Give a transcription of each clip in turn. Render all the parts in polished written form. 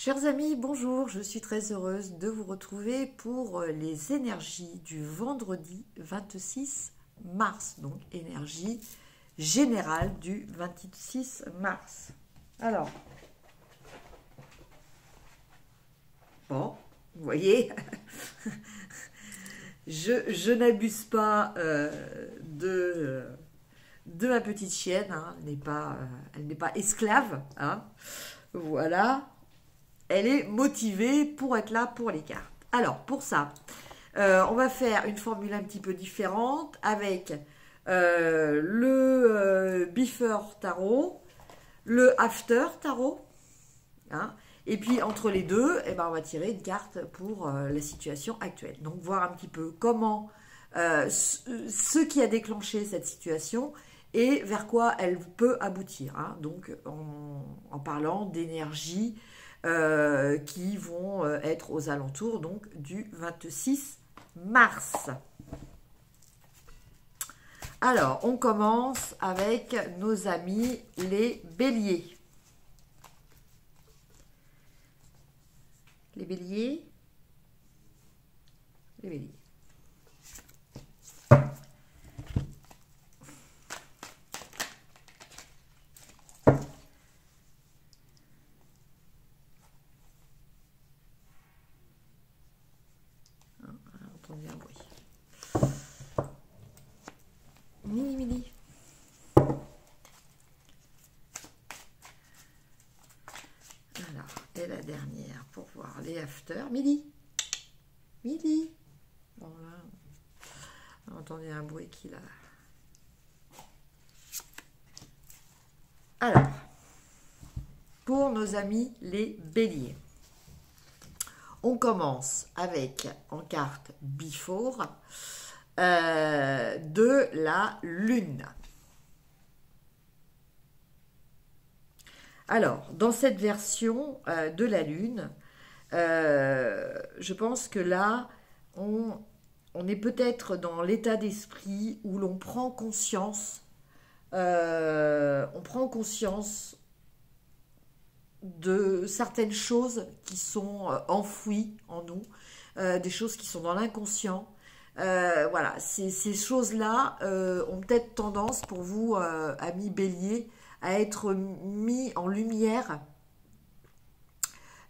Chers amis, bonjour, je suis très heureuse de vous retrouver pour les énergies du vendredi 26 mars, donc énergie générale du 26 mars. Alors, bon, vous voyez, je n'abuse pas de ma petite chienne, hein, elle n'est pas esclave, hein, voilà. Elle est motivée pour être là pour les cartes. Alors, pour ça, on va faire une formule un petit peu différente avec le Before Tarot, le After Tarot. Hein, et puis, entre les deux, eh ben, on va tirer une carte pour la situation actuelle. Donc, voir un petit peu comment ce qui a déclenché cette situation et vers quoi elle peut aboutir. Hein, donc, en parlant d'énergie qui vont être aux alentours donc du 26 mars. Alors, on commence avec nos amis les béliers. Les béliers. Les béliers. Entendu un bruit. Mini. Alors, et la dernière pour voir les after. Midi. Bon, là, on entendait un bruit qu'il a. Alors, pour nos amis les béliers. On commence avec, en carte Before, de la lune. Alors, dans cette version de la lune, je pense que là, on est peut-être dans l'état d'esprit où l'on prend conscience, de certaines choses qui sont enfouies en nous, des choses qui sont dans l'inconscient. Voilà, ces choses-là ont peut-être tendance pour vous, amis béliers, à être mis en lumière.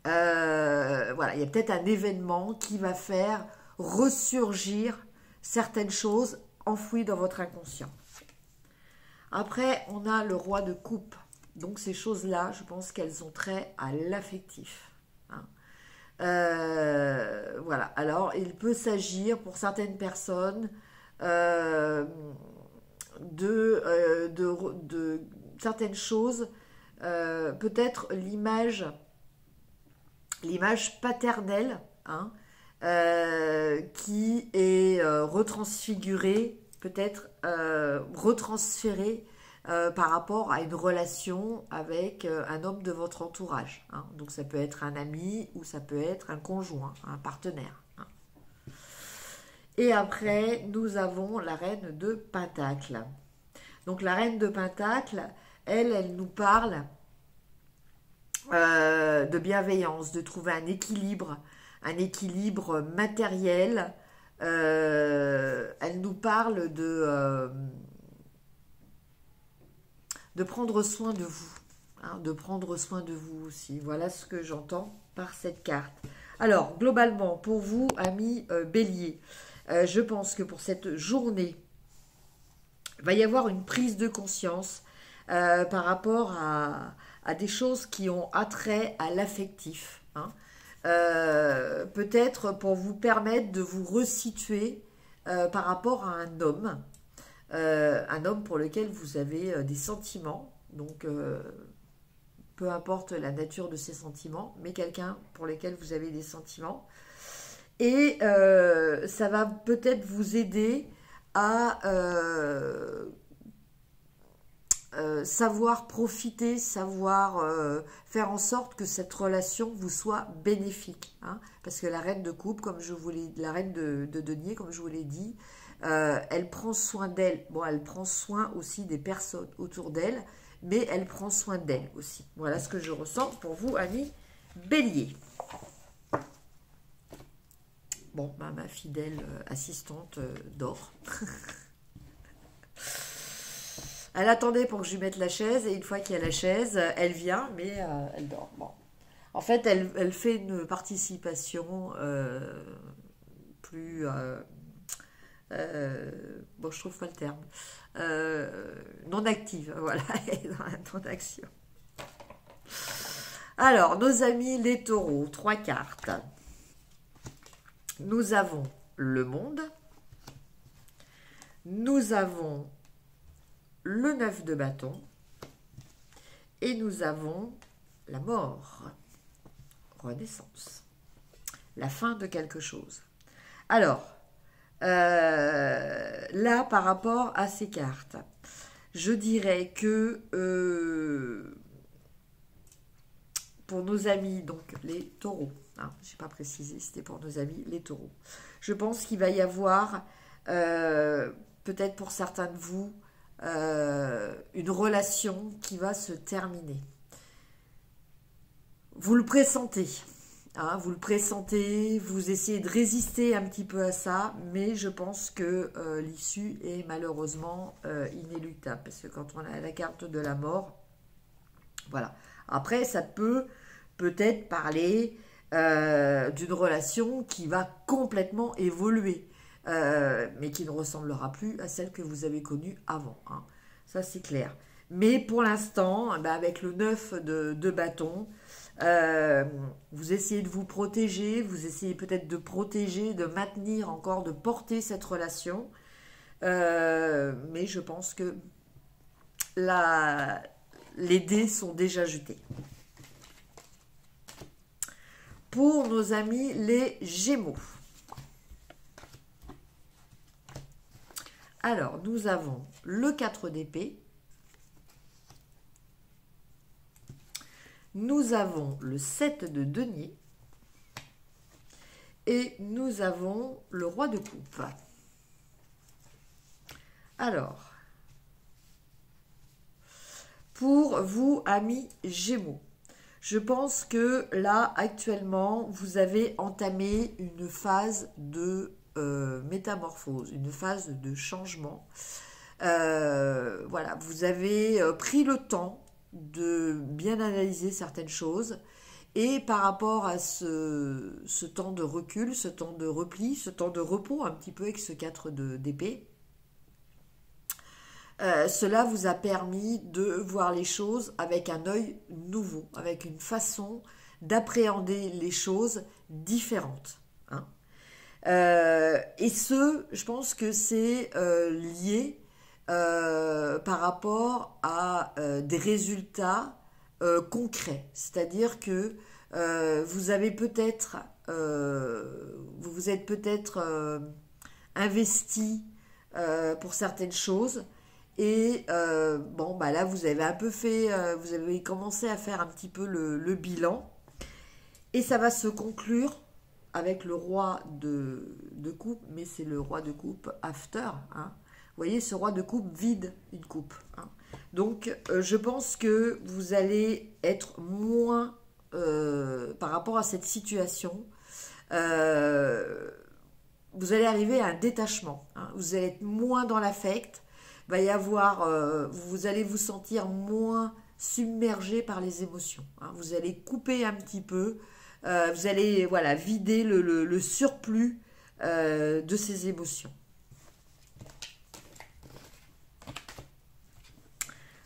Voilà, il y a peut-être un événement qui va faire ressurgir certaines choses enfouies dans votre inconscient. Après, on a le roi de coupe. Donc ces choses-là, je pense qu'elles ont trait à l'affectif. Hein. Voilà. Alors, il peut s'agir pour certaines personnes de certaines choses, peut-être l'image paternelle, hein, qui est retransfigurée, peut-être retransférée par rapport à une relation avec un homme de votre entourage. Hein. Donc ça peut être un ami ou ça peut être un conjoint, un partenaire. Hein. Et après, nous avons la reine de Pentacles. Donc la reine de Pentacles, elle nous parle de bienveillance, de trouver un équilibre matériel. Elle nous parle de prendre soin de vous, hein, de prendre soin de vous aussi. Voilà ce que j'entends par cette carte. Alors, globalement, pour vous, amis béliers, je pense que pour cette journée, il va y avoir une prise de conscience par rapport à des choses qui ont attrait à l'affectif. Hein. Peut-être pour vous permettre de vous resituer par rapport à un homme pour lequel vous avez des sentiments, donc peu importe la nature de ces sentiments, mais quelqu'un pour lequel vous avez des sentiments. Et ça va peut-être vous aider à savoir profiter, savoir faire en sorte que cette relation vous soit bénéfique. Hein, parce que la reine de coupe, la reine de denier, comme je vous l'ai dit, elle prend soin d'elle. Bon, elle prend soin aussi des personnes autour d'elle, mais elle prend soin d'elle aussi. Voilà ce que je ressens pour vous, amis Bélier. Bon, bah, ma fidèle assistante dort. Elle attendait pour que je lui mette la chaise, et une fois qu'il y a la chaise, elle vient, mais elle dort. Bon. En fait, elle fait une participation plus... bon, je trouve pas le terme. Non active, voilà, elle est dans la non-action. Alors, nos amis les taureaux, 3 cartes. Nous avons le monde. Nous avons le 9 de bâton. Et nous avons la mort. Renaissance. La fin de quelque chose. Alors, là, par rapport à ces cartes, je dirais que pour nos amis, donc les taureaux, hein, je n'ai pas précisé, c'était pour nos amis les taureaux, je pense qu'il va y avoir, peut-être pour certains de vous, une relation qui va se terminer. Vous le pressentez. Hein, vous le pressentez, vous essayez de résister un petit peu à ça, mais je pense que l'issue est malheureusement inéluctable, parce que quand on a la carte de la mort, voilà. Après, ça peut-être parler d'une relation qui va complètement évoluer, mais qui ne ressemblera plus à celle que vous avez connue avant. Hein. Ça, c'est clair. Mais pour l'instant, avec le 9 de bâton, vous essayez de vous protéger, vous essayez peut-être de protéger, de maintenir encore, de porter cette relation. Mais je pense que les dés sont déjà jetés. Pour nos amis les Gémeaux. Alors, nous avons le 4 d'épée. Nous avons le 7 de denier. Et nous avons le roi de coupe. Alors, pour vous, amis Gémeaux, je pense que là, actuellement, vous avez entamé une phase de métamorphose, une phase de changement. Voilà, vous avez pris le temps de bien analyser certaines choses, et par rapport à ce temps de recul, ce temps de repli, ce temps de repos un petit peu avec ce 4 d'épée, cela vous a permis de voir les choses avec un œil nouveau, avec une façon d'appréhender les choses différentes. Hein. Et je pense que c'est lié par rapport à des résultats concrets. C'est-à-dire que vous avez peut-être, vous vous êtes peut-être investi pour certaines choses. Et bon, là, vous avez un peu fait, vous avez commencé à faire un petit peu le bilan. Et ça va se conclure avec le roi de coupe, mais c'est le roi de coupe after. Hein. Vous voyez, ce roi de coupe vide une coupe. Hein. Donc, je pense que vous allez être moins, par rapport à cette situation, vous allez arriver à un détachement. Hein. Vous allez être moins dans l'affect. Va y avoir, vous allez vous sentir moins submergé par les émotions. Hein. Vous allez couper un petit peu, vous allez vider le surplus de ces émotions.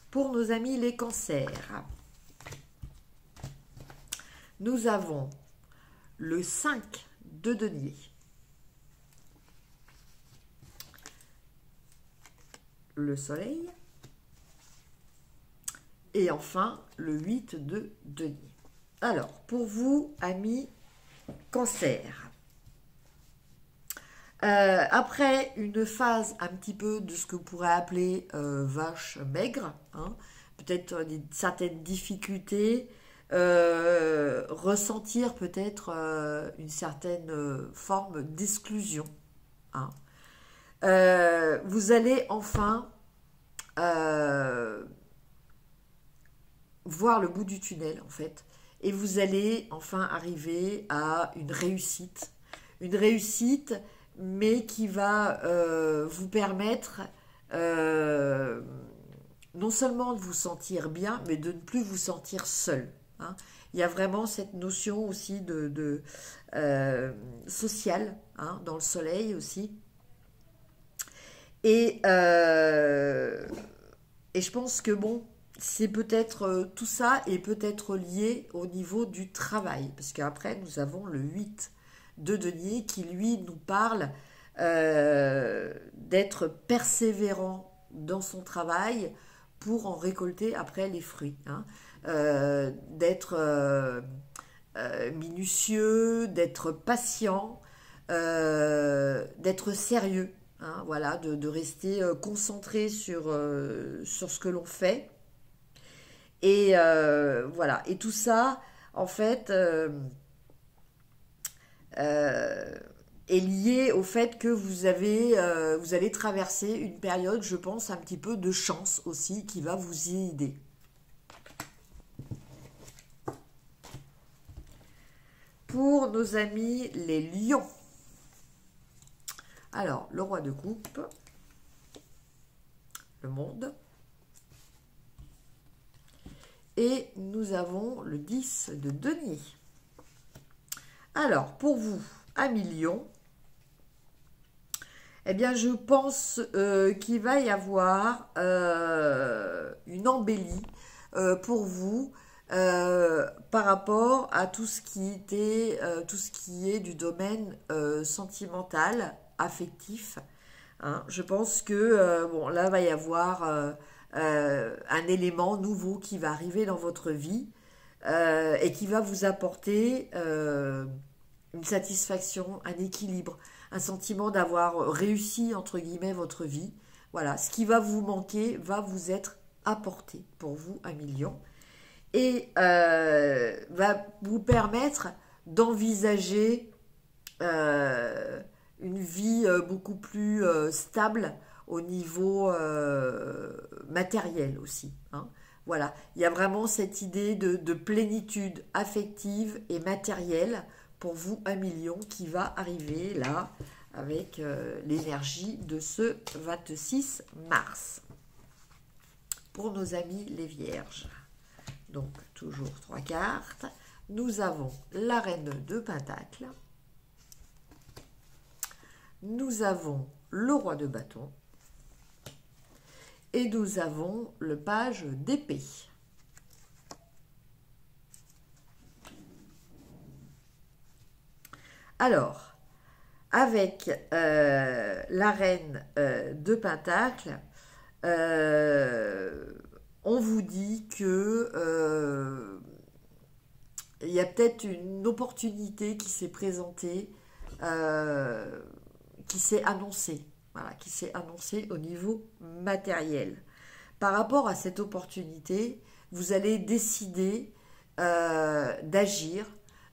Pour nos amis les cancers, nous avons le 5 de denier. Le soleil, et enfin le 8 de denier. Alors, pour vous, amis cancer, après une phase un petit peu de ce que vous pourrez appeler vache maigre, hein, peut-être certaines difficultés, ressentir peut-être une certaine forme d'exclusion, hein. Vous allez enfin voir le bout du tunnel, en fait, et vous allez enfin arriver à une réussite. Une réussite, mais qui va vous permettre non seulement de vous sentir bien, mais de ne plus vous sentir seul. Hein. Il y a vraiment cette notion aussi de sociale, hein, dans le soleil aussi. Et je pense que bon, c'est peut-être tout ça est peut-être lié au niveau du travail. Parce qu'après, nous avons le 8 de denier qui, lui, nous parle d'être persévérant dans son travail pour en récolter après les fruits. Hein. D'être minutieux, d'être patient, d'être sérieux. Hein, voilà, de rester concentré sur ce que l'on fait. Et voilà, et tout ça, en fait, est lié au fait que vous allez traverser une période, je pense, un petit peu de chance aussi, qui va vous y aider. Pour nos amis les lions. Alors, le roi de coupe, le monde, et nous avons le 10 de denier. Alors, pour vous, amis lions, eh bien, je pense qu'il va y avoir une embellie pour vous par rapport à tout ce qui est du domaine sentimental, affectif. Hein. Je pense que bon, là va y avoir un élément nouveau qui va arriver dans votre vie et qui va vous apporter une satisfaction, un équilibre, un sentiment d'avoir réussi entre guillemets votre vie. Voilà, ce qui va vous manquer va vous être apporté pour vous, amis lions, et va vous permettre d'envisager une vie beaucoup plus stable au niveau matériel aussi. Hein. Voilà, il y a vraiment cette idée de plénitude affective et matérielle pour vous, amis lions, qui va arriver là avec l'énergie de ce 26 mars. Pour nos amis les vierges, donc toujours 3 cartes, nous avons la reine de Pentacle, nous avons le roi de bâton et nous avons le page d'épée. Alors, avec la reine de Pentacle, on vous dit que il y a peut-être une opportunité qui s'est présentée, qui s'est annoncée, voilà, qui s'est annoncée au niveau matériel. Par rapport à cette opportunité, vous allez décider d'agir,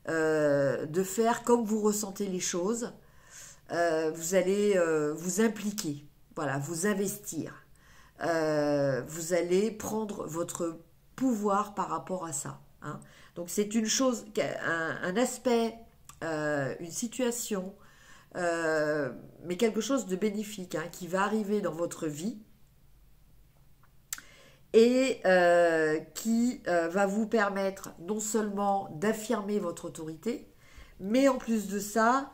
de faire comme vous ressentez les choses. Vous allez vous impliquer, voilà, vous investir. Vous allez prendre votre pouvoir par rapport à ça. Hein. Donc c'est une chose, un aspect, une situation, mais quelque chose de bénéfique, hein, qui va arriver dans votre vie et qui va vous permettre non seulement d'affirmer votre autorité, mais en plus de ça,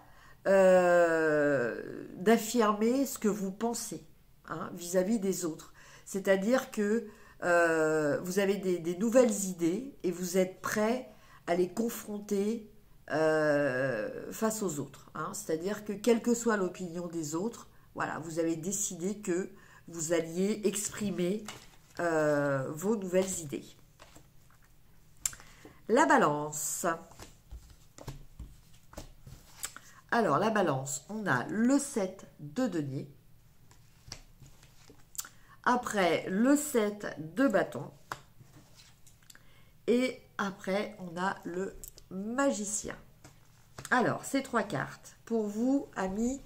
d'affirmer ce que vous pensez, hein, vis-à-vis des autres. C'est-à-dire que vous avez des nouvelles idées et vous êtes prêt à les confronter face aux autres. Hein. C'est-à-dire que quelle que soit l'opinion des autres, voilà, vous avez décidé que vous alliez exprimer vos nouvelles idées. La balance. Alors, la balance, on a le 7 de denier. Après, le 7 de bâton. Et après, on a le magicien. Alors, ces 3 cartes, pour vous, amis,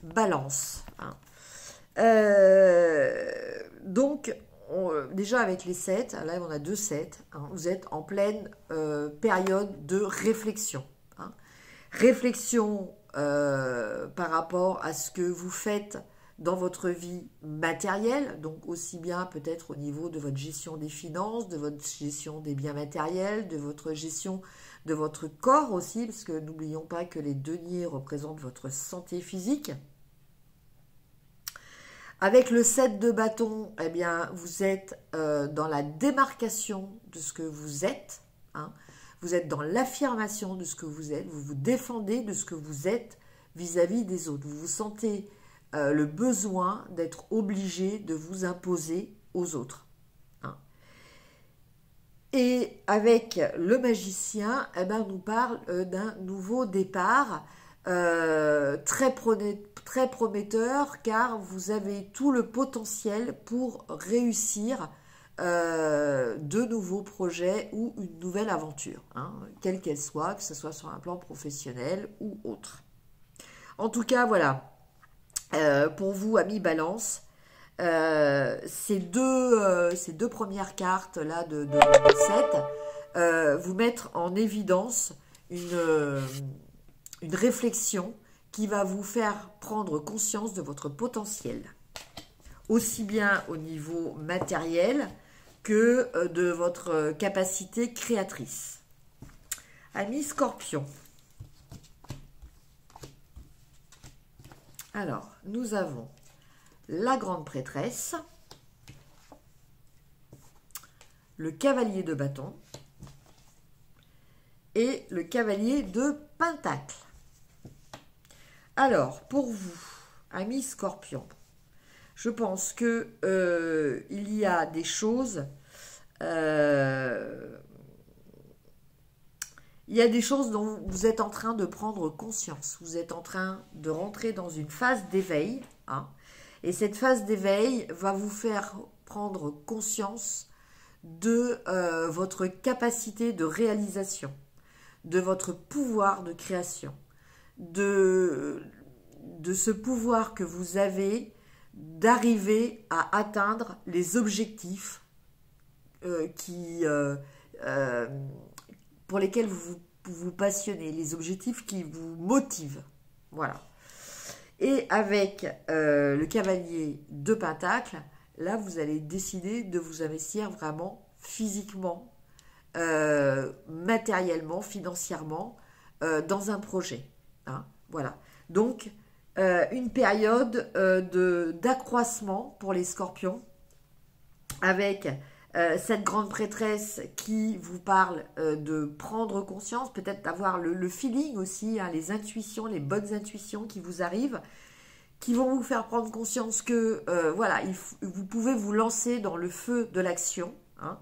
balance. Hein. Donc, déjà avec les 7, là on a 2 7, hein, vous êtes en pleine période de réflexion. Hein. Réflexion par rapport à ce que vous faites dans votre vie matérielle, donc aussi bien peut-être au niveau de votre gestion des finances, de votre gestion des biens matériels, de votre gestion de votre corps aussi, parce que n'oublions pas que les deniers représentent votre santé physique. Avec le 7 de bâton, eh bien, vous êtes dans la démarcation de ce que vous êtes, hein. Vous êtes dans l'affirmation de ce que vous êtes, vous vous défendez de ce que vous êtes vis-à-vis des autres. Vous vous sentez le besoin d'être obligé de vous imposer aux autres. Hein. Et avec le magicien, eh ben, on nous parle d'un nouveau départ très prometteur, car vous avez tout le potentiel pour réussir de nouveaux projets ou une nouvelle aventure, hein, quelle qu'elle soit, que ce soit sur un plan professionnel ou autre. En tout cas, voilà, pour vous, amis Balance, ces deux premières cartes là de 7 vous mettre en évidence une réflexion qui va vous faire prendre conscience de votre potentiel, aussi bien au niveau matériel que de votre capacité créatrice. Amis Scorpion. Alors, nous avons la grande prêtresse, le cavalier de bâton et le cavalier de pentacle. Alors, pour vous, amis Scorpion, je pense que il y a des choses, dont vous êtes en train de prendre conscience. Vous êtes en train de rentrer dans une phase d'éveil, hein, et cette phase d'éveil va vous faire prendre conscience de votre capacité de réalisation, de votre pouvoir de création, de ce pouvoir que vous avez d'arriver à atteindre les objectifs pour lesquels vous vous passionnez, les objectifs qui vous motivent. Voilà. Et avec le cavalier de pentacle, là, vous allez décider de vous investir vraiment physiquement, matériellement, financièrement, dans un projet. Hein, voilà. Donc, une période d'accroissement pour les scorpions, avec cette grande prêtresse qui vous parle de prendre conscience, peut-être d'avoir le feeling aussi, hein, les intuitions, les bonnes intuitions qui vous arrivent, qui vont vous faire prendre conscience que voilà, vous pouvez vous lancer dans le feu de l'action, hein,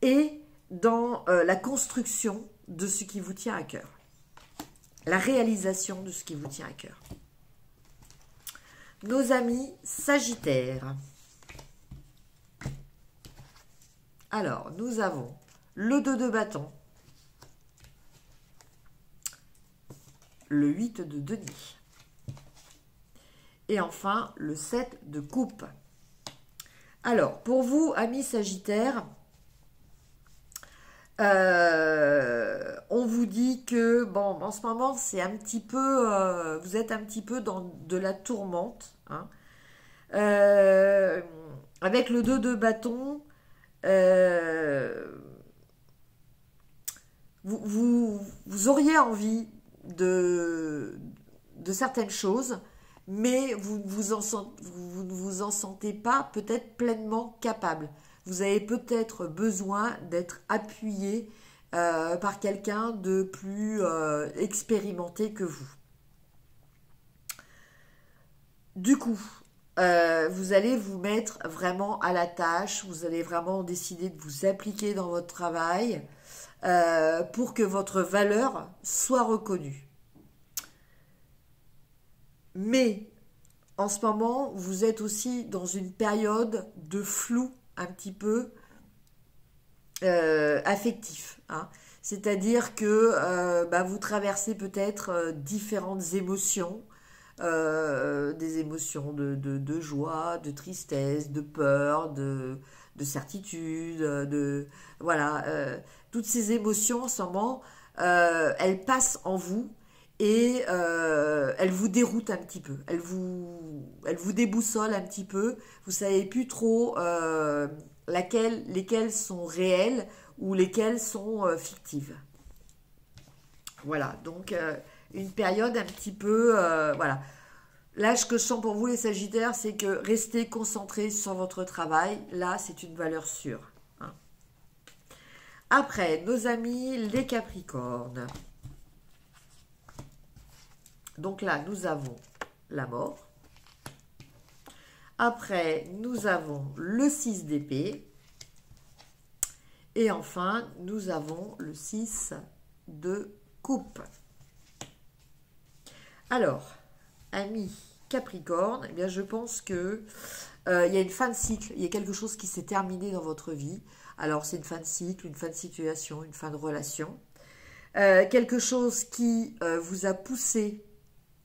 et dans la construction de ce qui vous tient à cœur, la réalisation de ce qui vous tient à cœur. Nos amis Sagittaires. Alors, nous avons le 2 de bâton, le 8 de denier, et enfin le 7 de coupe. Alors, pour vous, amis Sagittaires, on vous dit que, bon, en ce moment, c'est un petit peu, vous êtes un petit peu dans de la tourmente, hein. Avec le 2 de bâton, vous auriez envie de certaines choses, mais vous ne vous en sentez pas peut-être pleinement capable. Vous avez peut-être besoin d'être appuyé par quelqu'un de plus expérimenté que vous. Du coup, vous allez vous mettre vraiment à la tâche, vous allez vraiment décider de vous appliquer dans votre travail pour que votre valeur soit reconnue. Mais en ce moment, vous êtes aussi dans une période de flou un petit peu affectif, hein. C'est-à-dire que vous traversez peut-être différentes émotions, des émotions de joie, de tristesse, de peur, de certitude, voilà, toutes ces émotions en ce moment, elles passent en vous et elles vous déroutent un petit peu, elles vous déboussolent un petit peu, vous savez plus trop lesquelles sont réelles ou lesquelles sont fictives. Voilà, donc une période un petit peu, voilà. Là, ce que je sens pour vous, les Sagittaires, c'est que restez concentrés sur votre travail. Là, c'est une valeur sûre. Hein. Après, nos amis, les Capricornes. Donc là, nous avons la mort. Après, nous avons le 6 d'épée. Et enfin, nous avons le 6 de coupe. Alors, amis Capricorne, eh bien, je pense que il y a une fin de cycle, il y a quelque chose qui s'est terminé dans votre vie. Alors, c'est une fin de cycle, une fin de situation, une fin de relation. Quelque chose qui vous a poussé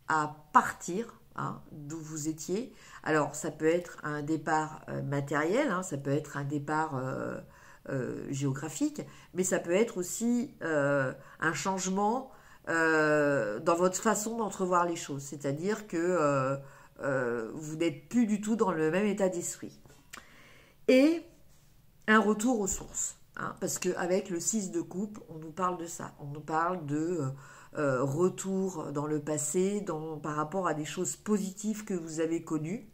à partir hein, d'où vous étiez. Alors, ça peut être un départ matériel, hein, ça peut être un départ géographique, mais ça peut être aussi un changement dans votre façon d'entrevoir les choses. C'est-à-dire que vous n'êtes plus du tout dans le même état d'esprit. Et un retour aux sources. Hein, parce qu'avec le 6 de coupe, on nous parle de ça. On nous parle de retour dans le passé, par rapport à des choses positives que vous avez connues.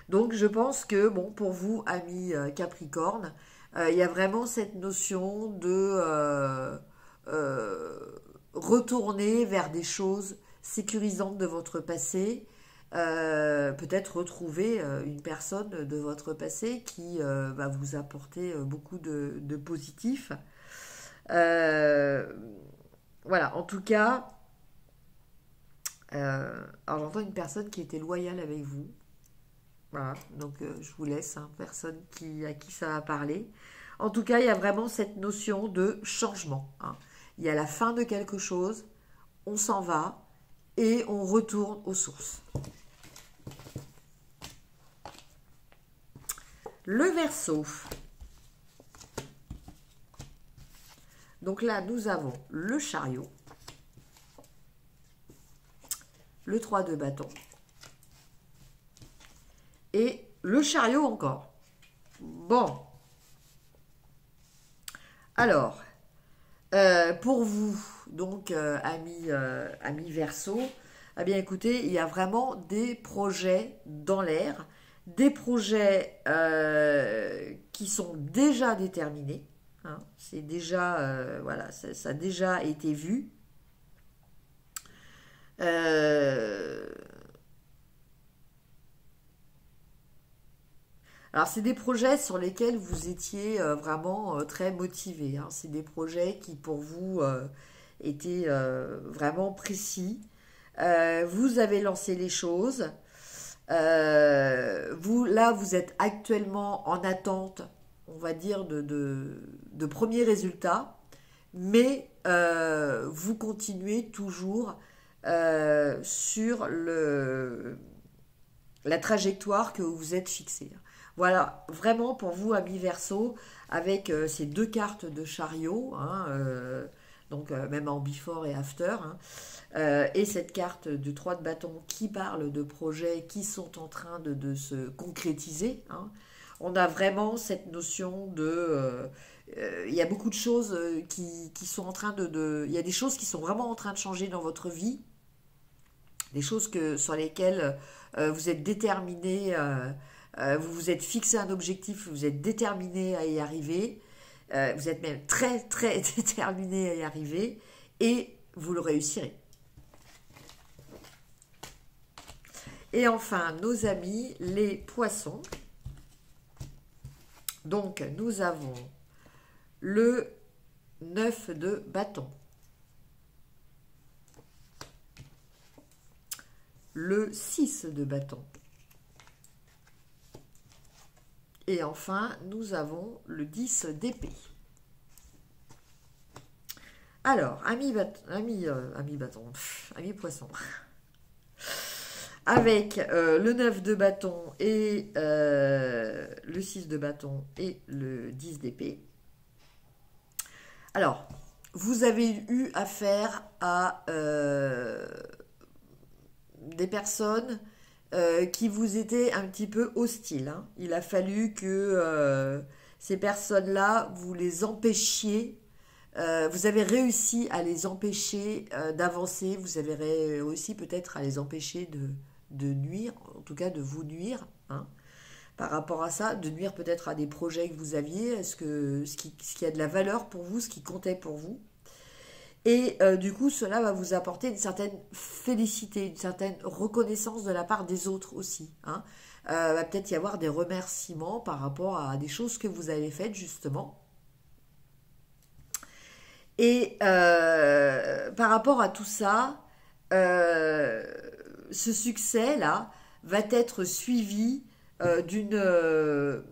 Donc je pense que, bon, pour vous, amis Capricorne, il y a vraiment cette notion de retourner vers des choses sécurisantes de votre passé, peut-être retrouver une personne de votre passé qui va vous apporter beaucoup de positif. Voilà, en tout cas, alors j'entends une personne qui était loyale avec vous. Voilà, donc je vous laisse, hein, personne à qui ça va parler. En tout cas, il y a vraiment cette notion de changement. Hein. Il y a la fin de quelque chose, on s'en va et on retourne aux sources. Le Verseau. Donc là, nous avons le chariot, le 3 de bâton et le chariot encore. Bon. Alors, pour vous, donc, amis Verseau, eh bien écoutez, il y a vraiment des projets dans l'air, des projets qui sont déjà déterminés. Hein, c'est déjà, voilà, ça a déjà été vu. Alors, c'est des projets sur lesquels vous étiez vraiment très motivé. Hein. C'est des projets qui, pour vous, étaient vraiment précis. Vous avez lancé les choses. Vous êtes actuellement en attente, on va dire, de premiers résultats. Mais vous continuez toujours sur la trajectoire que vous vous êtes fixée. Voilà, vraiment pour vous, amis Verseau, avec ces deux cartes de chariot, hein, donc même en before et after, hein, et cette carte du 3 de bâton qui parle de projets qui sont en train de se concrétiser. Hein. On a vraiment cette notion de... il y a beaucoup de choses qui sont en train il y a des choses qui sont vraiment en train de changer dans votre vie, des choses sur lesquelles vous êtes déterminé, vous vous êtes fixé un objectif, vous êtes déterminé à y arriver, vous êtes même très très déterminé à y arriver et vous le réussirez. Et enfin, nos amis, les poissons. Donc, nous avons le 9 de bâton, le 6 de bâton, et enfin, nous avons le 10 d'épée. Alors, amis poissons, avec le 9 de bâton et le 6 de bâton et le 10 d'épée. Alors, vous avez eu affaire à des personnes qui vous étaient un petit peu hostiles, hein. Il a fallu que ces personnes-là, vous les empêchiez. Vous avez réussi à les empêcher d'avancer. Vous avez réussi peut-être à les empêcher de nuire, en tout cas de vous nuire, hein. Par rapport à ça, de nuire peut-être à des projets que vous aviez, est-ce que ce qui a de la valeur pour vous, ce qui comptait pour vous. Et du coup, cela va vous apporter une certaine félicité, une certaine reconnaissance de la part des autres aussi, hein. Va peut-être y avoir des remerciements par rapport à des choses que vous avez faites justement. Et par rapport à tout ça, ce succès-là va être suivi d'une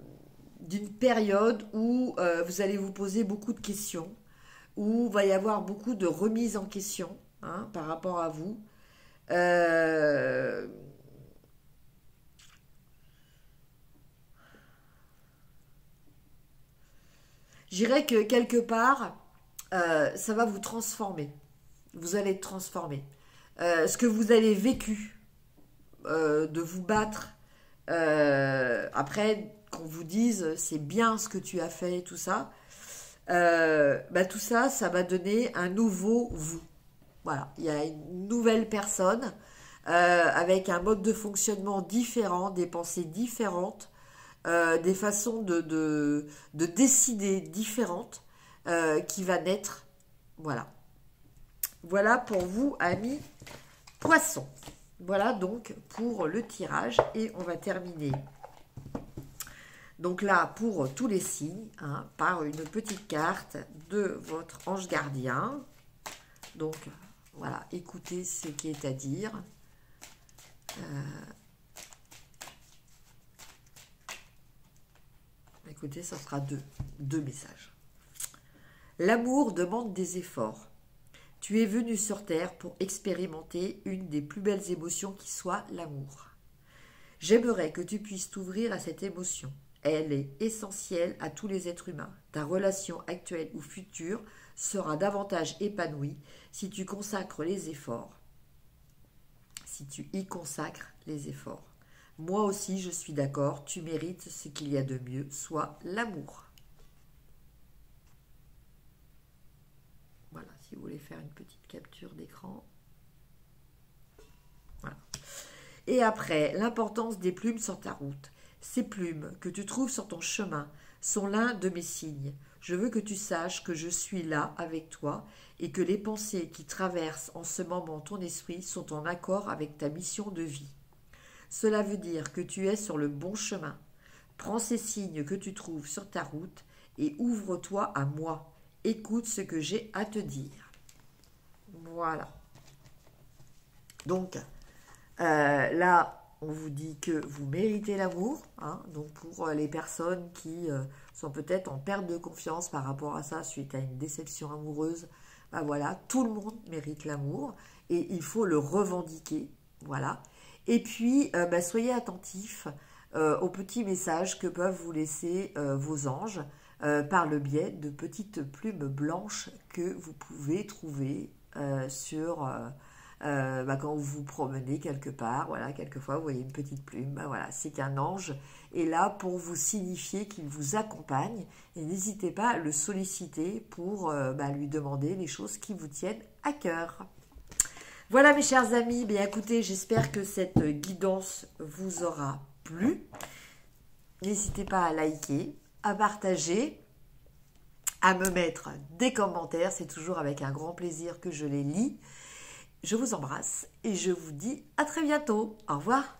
période où vous allez vous poser beaucoup de questions, où il va y avoir beaucoup de remises en question, hein, par rapport à vous. Euh, je dirais que quelque part, ça va vous transformer. Vous allez être transformé. Ce que vous avez vécu, de vous battre, après qu'on vous dise c'est bien ce que tu as fait, tout ça, tout ça, ça va donner un nouveau vous. Voilà, il y a une nouvelle personne avec un mode de fonctionnement différent, des pensées différentes, des façons de décider différentes qui va naître. Voilà. Voilà pour vous, amis poissons. Voilà donc pour le tirage et on va terminer. Donc là, pour tous les signes, hein, par une petite carte de votre ange gardien. Donc voilà, écoutez ce qui est à dire. Écoutez, ça sera deux messages. L'amour demande des efforts. Tu es venu sur Terre pour expérimenter une des plus belles émotions qui soit l'amour. J'aimerais que tu puisses t'ouvrir à cette émotion. Elle est essentielle à tous les êtres humains. Ta relation actuelle ou future sera davantage épanouie si tu consacres les efforts. Si tu y consacres les efforts. Moi aussi, je suis d'accord, tu mérites ce qu'il y a de mieux, soit l'amour. Voilà, si vous voulez faire une petite capture d'écran. Voilà. Et après, l'importance des plumes sur ta route. Ces plumes que tu trouves sur ton chemin sont l'un de mes signes. Je veux que tu saches que je suis là avec toi et que les pensées qui traversent en ce moment ton esprit sont en accord avec ta mission de vie. Cela veut dire que tu es sur le bon chemin. Prends ces signes que tu trouves sur ta route et ouvre-toi à moi. Écoute ce que j'ai à te dire. Voilà. Donc, là, on vous dit que vous méritez l'amour, hein. Donc, pour les personnes qui sont peut-être en perte de confiance par rapport à ça suite à une déception amoureuse, voilà, tout le monde mérite l'amour et il faut le revendiquer. Voilà. Et puis, soyez attentifs aux petits messages que peuvent vous laisser vos anges par le biais de petites plumes blanches que vous pouvez trouver quand vous vous promenez quelque part. Voilà, quelquefois vous voyez une petite plume. Voilà, c'est qu'un ange est là pour vous signifier qu'il vous accompagne et n'hésitez pas à le solliciter pour lui demander les choses qui vous tiennent à cœur. Voilà mes chers amis, bien écoutez, j'espère que cette guidance vous aura plu. N'hésitez pas à liker, à partager, à me mettre des commentaires. C'est toujours avec un grand plaisir que je les lis. Je vous embrasse et je vous dis à très bientôt. Au revoir.